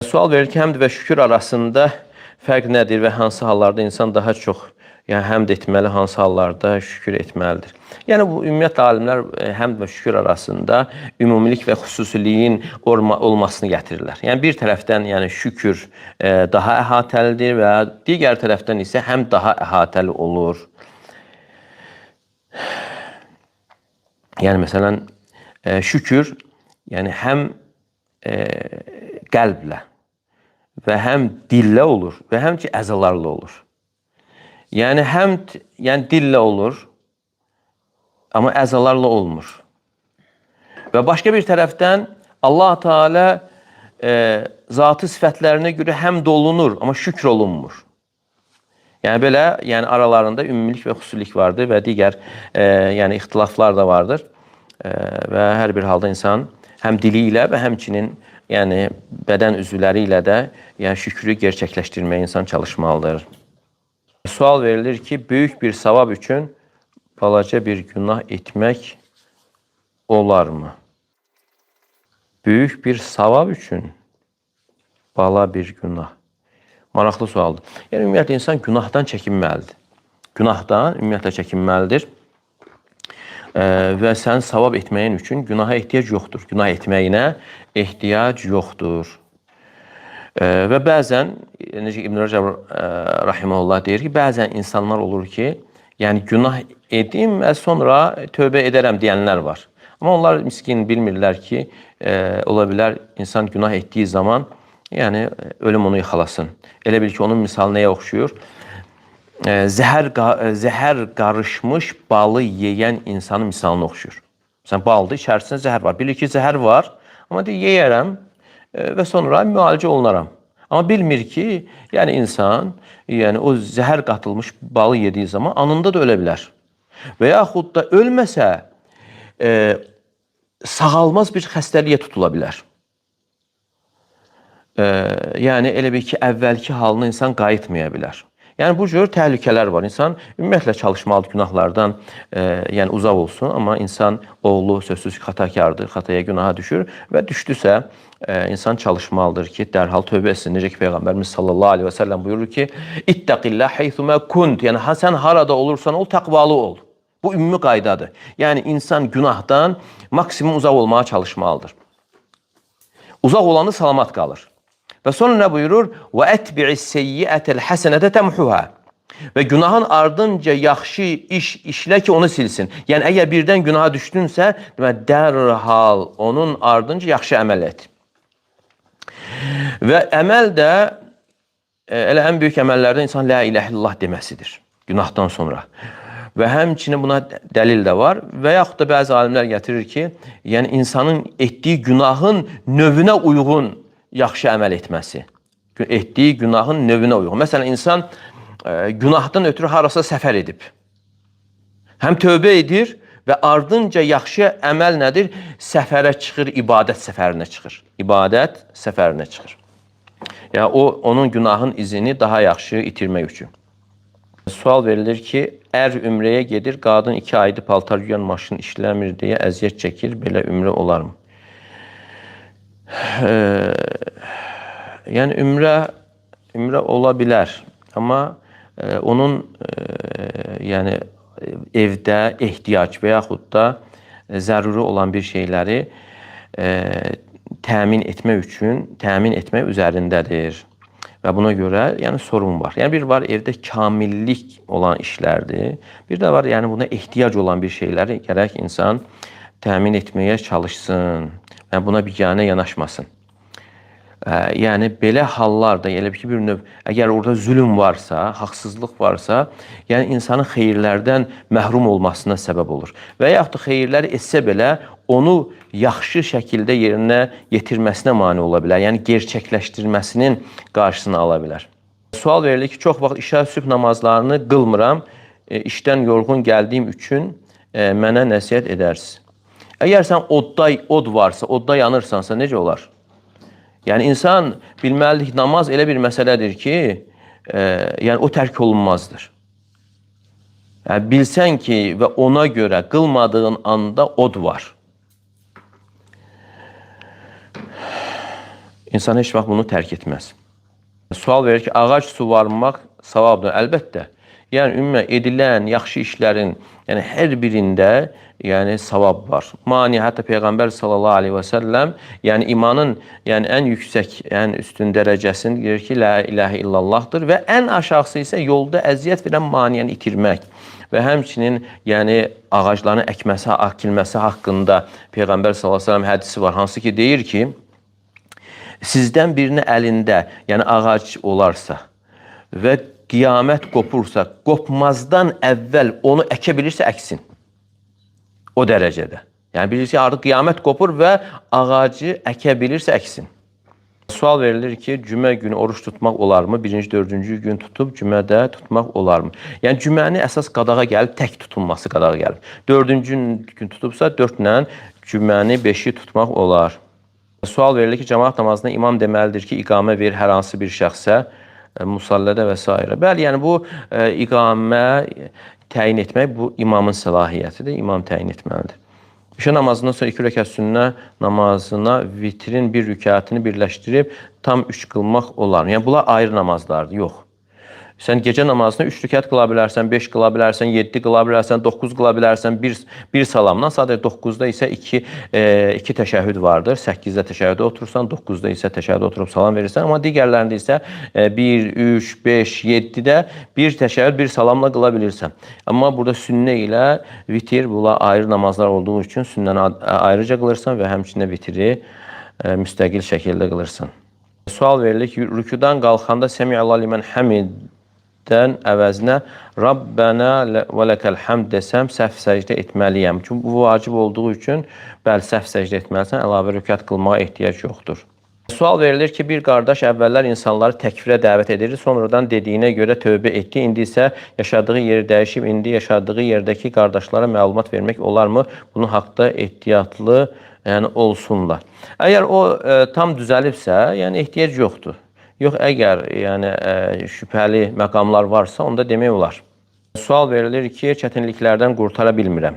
Sual verir ki, həmd və şükür arasında fərq nədir və hansı hallarda insan daha çox həmd etməli, hansı hallarda şükür etməlidir? Yəni, bu ümumiyyətlə alimlər həmd və şükür arasında ümumilik və xüsusiliyin olmasını gətirirlər. Yəni, bir tərəfdən şükür daha əhatəlidir və digər tərəfdən isə həmd daha əhatəli olur. Yəni, məsələn, şükür həm qəlblə və həm dillə olur və həm ki, əzalarla olur. Yəni, həmd dillə olur, amma əzalarla olmur. Və başqa bir tərəfdən Allah Teala zatı sifətlərinə görə həmd olunur, amma şükr olunmur. Yəni, belə aralarında ümumilik və xüsusilik vardır və digər ixtilaflar da vardır. Və hər bir halda insan həm dili ilə və həmçinin bədən üzvləri ilə də şükrü gerçəkləşdirməyə insan çalışmalıdır. Sual verilir ki, böyük bir savab üçün balaca bir günah etmək olarmı? Böyük bir savab üçün bala bir günah. Maraqlı sualdır. Yəni, ümumiyyətlə, insan günahdan çəkinməlidir. Günahdan ümumiyyətlə çəkinməlidir. Və sən savab etməyin üçün günaha ehtiyac yoxdur. Günah etməyinə ehtiyac yoxdur. Və bəzən, necə İbn Rəcəb Rahiməhullah deyir ki, bəzən insanlar olur ki, günah edim və sonra tövbə edərəm deyənlər var. Amma onlar miskin bilmirlər ki, ola bilər insan günah etdiyi zaman ölüm onu yıxalasın. Elə bil ki, onun misalı nəyə oxşuyur? Zəhər qarışmış balı yeyən insanın misalına oxşuyur. Sən baldır, içərisində zəhər var. Bilir ki, zəhər var, amma deyir, yeyərəm və sonra müalicə olunaram. Amma bilmir ki, insan o zəhər qatılmış balı yediyi zaman anında da ölə bilər. Və yaxud da ölməsə, sağalmaz bir xəstəliyə tutula bilər. Yəni, elə bil ki, əvvəlki halına insan qayıtmaya bilər. Yəni, bu cür təhlükələr var. İnsan ümumiyyətlə çalışmalıdır günahlardan uzaq olsun. Amma insan oğlu sözsüz xatakardır, xataya günaha düşür və düşdüsə insan çalışmalıdır ki, dərhal tövbə etsin. Necə ki, Peyğəmbərimiz sallallahu aleyhi və səlləm buyurur ki, İttəqillah heythumə kunt. Yəni, sən harada olursan ol, təqvalı ol. Bu ümumi qaydadır. Yəni, insan günahdan maksimum uzaq olmağa çalışmalıdır. Uzaq olanı salamat qalır. Və sonra nə buyurur? وَأَتْبِعِ السَّيِّئَةَ الْحَسَنَةَ تَمْحُهَا. Və günahın ardınca yaxşı iş işlə ki, onu silsin. Yəni, əgər birdən günaha düşdünsə, dərhal onun ardınca yaxşı əməl et. Və əməl də elə ən böyük əməllərdən insan la ilahə illallah deməsidir, günahdan sonra. Və həmçinin buna dəlil də var. Və yaxud da bəzi alimlər gətirir ki, yəni insanın etdiyi günahın növünə uyğun yaxşı əməl etməsi. Etdiyi günahın növünə uyğun. Məsələn, insan günahdan ötürü harasa səfər edib. Həm tövbə edir və ardınca yaxşı əməl nədir? Səfərə çıxır, ibadət səfərinə çıxır. İbadət səfərinə çıxır. Yəni, onun günahın izini daha yaxşı itirmək üçün. Sual verilir ki, ər ümrəyə gedir, qadın 2 aydır paltar yuyan maşın işləmir deyə əziyyət çəkir, belə ümrə olarmı? Yəni, ümrə ola bilər. Amma onun evdə ehtiyac və yaxud da zəruri olan bir şeyləri təmin etmək üzərindədir. Və buna görə sorun var. Yəni, bir var evdə kamillik olan işlərdir. Bir də var, buna ehtiyac olan bir şeyləri gərək insan təmin etməyə çalışsın. Və buna biganə yanaşmasın. Yəni, belə hallarda, elə ki, bir növ, əgər orada zülüm varsa, haqsızlıq varsa, yəni insanın xeyirlərdən məhrum olmasına səbəb olur. Və yaxud da xeyirləri etsə belə, onu yaxşı şəkildə yerinə yetirməsinə mane ola bilər. Yəni, gerçəkləşdirməsinin qarşısını ala bilər. Sual verilir ki, çox vaxt işə sübh namazlarını qılmıram, işdən yorğun gəldiyim üçün mənə nəsihət edərsiz. Əgər sən od varsa, odda yanırsansa, necə olar? Yəni, insan bilməlidir ki, namaz elə bir məsələdir ki, o tərk olunmazdır. Yəni, bilsən ki, və ona görə qılmadığın anda od var. İnsan heç vaxt bunu tərk etməz. Sual verir ki, ağac suvarmaq savabdır. Əlbəttə. Yəni ümumən edilən yaxşı işlərin, yəni hər birində yəni savab var. Mani hətta Peyğəmbər sallallahu əleyhi və səlləm yəni imanın yəni ən yüksək, ən üstün dərəcəsini deyir ki, la ilahə illallahdır və ən aşağısı isə yolda əziyyət verən maniyəni itirmək. Və həmçinin yəni ağacların əkməsi, əkilməsi haqqında Peyğəmbər sallallahu əleyhi və səlləm hədisi var. Hansı ki deyir ki, sizdən birinin əlində, yəni ağac olarsa və qiyamət qopursa, qopmazdan əvvəl onu əkə bilirsə, əksin. O dərəcədə. Yəni bilirsə, artıq qiyamət qopur və ağacı əkə bilirsə, əksin. Sual verilir ki, cümə günü oruç tutmaq olarmı? Birinci, dördüncü gün tutub cümədə tutmaq olarmı? Yəni cüməni əsas qadağa gəlib, tək tutulması qadağa gəlib. Dördüncü gün tutubsa, 4-lə cüməni 5-i tutmaq olar. Sual verilir ki, cəmaat namazında imam deməlidir ki, iqamə verir hər hansı bir şəxsə, musallədə və s. Bəli, yəni bu iqamə təyin etmək bu imamın səlahiyyətidir. İmam təyin etməlidir. İşə namazından sonra 2 rükət sünnə namazına vitrin bir rükətini birləşdirib tam 3 qılmaq olar. Yəni bunlar ayrı namazlardır. Yox. Sən gecə namazını 3 rükət qıla bilərsən, 5 qıla bilərsən, 7 qıla bilərsən, 9 qıla bilərsən, bir salamdan. Sadəcə 9-da isə 2 təşəhhüd vardır. 8-də təşəhhüdə oturursan, 9-da isə təşəhhüdə oturub salam verirsən. Amma digərlərində isə 1, 3, 5, 7-də bir təşəhhüd, bir salamla qıla bilirsən. Amma burada sünnə ilə vitir, bunlar ayrı namazlar olduğu üçün sünnəni ayrıca qılırsan və həmçində vitri müstəqil şəkildə qılırsan. Sual verilir ki, rükudan qalxanda Səmi'allah limən həmiddən əvəzinə Rabbənə və ləkəl həmd desəm, səhv səcdə etməliyəm. Çünki bu vacib olduğu üçün bəli, səhv səcdə etməlisən, əlavə rükət qılmağa ehtiyac yoxdur. Sual verilir ki, bir qardaş əvvəllər insanları təkfirə dəvət edir, sonradan dediyinə görə tövbə etdi, indi isə yaşadığı yeri dəyişib, indi yaşadığı yerdəki qardaşlara məlumat vermək olarmı? Bunun haqda ehtiyatlı yəni olsunlar. Əgər o tam düzəlibsə, yəni ehtiyac yoxdur. Yox, əgər yəni şübhəli məqamlar varsa, onda demək olar. Sual verilir ki, çətinliklərdən qurtara bilmirəm.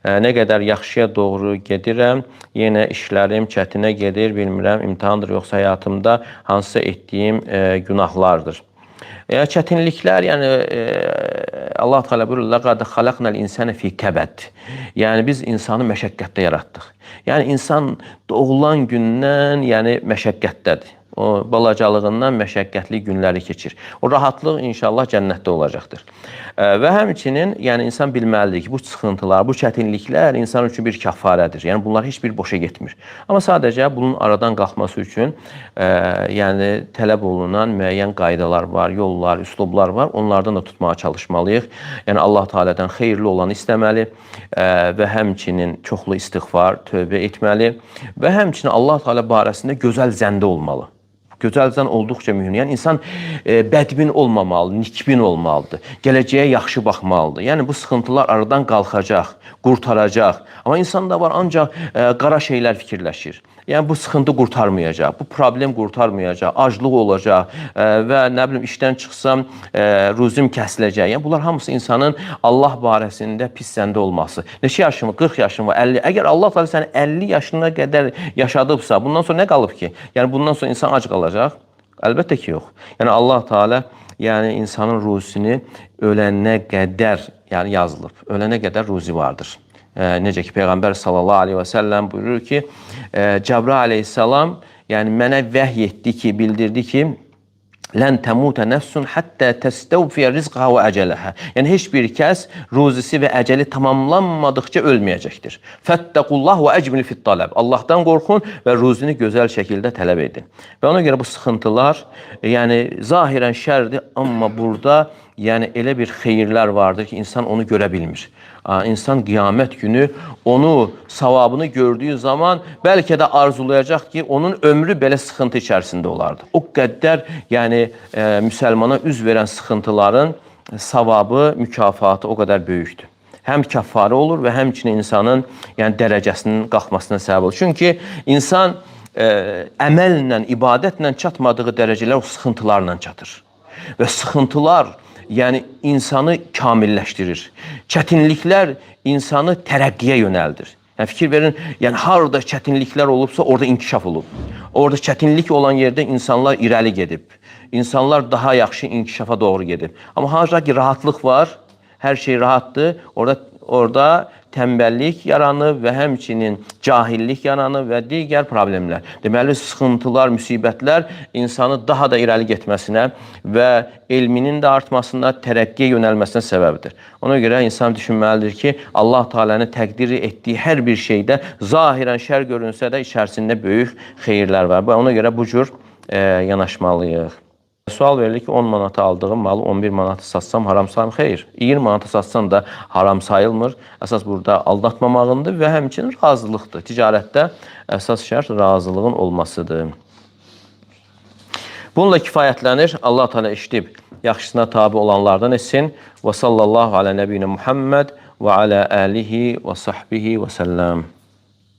Nə qədər yaxşıya doğru gedirəm, yenə işlərim çətinə gedir, bilmirəm, imtahandır yoxsa həyatımda hansısa etdiyim günahlardır. Çətinliklər, yəni Allah Teala buyurur: "Laqad xalaqnal insana fi kəbəd." Yəni biz insanı məşəqqətdə yaratdıq. Yəni insan doğulan gündən, yəni məşəqqətdədir. O balacalığından məşəqqətli günləri keçir. O rahatlıq inşallah cənnətdə olacaqdır. Və həmçinin yəni insan bilməlidir ki, bu sıxıntılar, bu çətinliklər insan üçün bir kəfarədir. Yəni bunlar heç bir boşa getmir. Amma sadəcə bunun aradan qalxması üçün yəni tələb olunan müəyyən qaydalar var, yollar, üslublar var. Onlardan da tutmağa çalışmalıyıq. Yəni Allah Teala'dan xeyirli olanı istəməli və həmçinin çoxlu istiğfar, tövbə etməli və həmçinin Allah Teala barəsində gözəl zəndə olmalı. Gözəl zən olduqca mühüm. Yəni insan bədbin olmamalı, nikbin olmalıdır. Gələcəyə yaxşı baxmalıdır. Yəni bu sıxıntılar aradan qalxacaq, qurtaracaq. Amma insanda var ancaq qara şeylər fikirləşir. Yəni bu sıxıntı qurtarmayacaq, bu problem qurtarmayacaq, aclıq olacaq və nə bilim işdən çıxsam ruzum kəsiləcək. Yəni bunlar hamısı insanın Allah barəsində pis zəndə olması. Neçə yaşın var? 40 yaşın var, 50. Əgər Allah Teala səni 50 yaşına qədər yaşadıbsa, bundan sonra nə qalıb ki? Yəni bundan sonra insan ac qalacaq? Əlbəttə ki, yox. Yəni Allah Teala yəni insanın ruzisini ölənə qədər yəni yazılıb. Ölənə qədər ruzi vardır. Necə ki Peyğəmbər sallallahu aleyhi və səlləm buyurur ki, Cəbrail aleyhissalam yəni mənə vəhy etdi ki, bildirdi ki, lən təmutə nəfsun həttə təstəvfiyə rizqəhə və əcələhə. Yəni heç bir kəs ruzisi və əcəli tamamlanmadıqca ölməyəcəkdir. Fəttəqullah və əcmil fit tələb. Allahdan qorxun və ruzini gözəl şəkildə tələb edin. Və ona görə bu sıxıntılar yəni zahirən şərdir, amma burada yəni elə bir xeyirlər vardır ki, insan onu görə bilmir. İnsan qiyamət günü onu, savabını gördüyü zaman bəlkə də arzulayacaq ki, onun ömrü belə sıxıntı içərisində olardı. O qədər yəni müsəlmana üz verən sıxıntıların savabı, mükafatı o qədər böyükdür. Həm kəffarə olur və həmçinin insanın yəni dərəcəsinin qalxmasına səbəb olur. Çünki insan əməllə, ibadətlə çatmadığı dərəcələr o sıxıntılarla çatır. Və sıxıntılar yəni insanı kamilləşdirir. Çətinliklər insanı tərəqqiyə yönəldir. Yəni fikir verin, yəni harda çətinliklər olubsa, orada inkişaf olub. Orada çətinlik olan yerdə insanlar irəli gedib. İnsanlar daha yaxşı inkişafa doğru gedib. Amma harca ki rahatlıq var, hər şey rahatdır, orada tənbəllik yaranır və həmçinin cahillik yaranır və digər problemlər. Deməli, sıxıntılar, müsibətlər insanı daha da irəli getməsinə və elminin də artmasına, tərəqqiyə yönəlməsinə səbəbdir. Ona görə insan düşünməlidir ki, Allah Teala'nın təqdir etdiyi hər bir şeydə zahirən şər görünsə də içərisində böyük xeyirlər var. Ona görə bu cür yanaşmalıyıq. Sual verilir ki, 10 manata aldığım malı 11 manata satsam haram sayılır. Xeyr, 20 manata satsan da haram sayılmır. Əsas burada aldatmamağındır və həmçinin razılıqdır. Ticarətdə əsas şərt razılığın olmasıdır. Bununla kifayətlənir. Allah Teala eşidib yaxşısına tabi olanlardan etsin. Və sallallahu alə nəbiyyinə Muhammed və alə alihi və sahbihi və səlləm.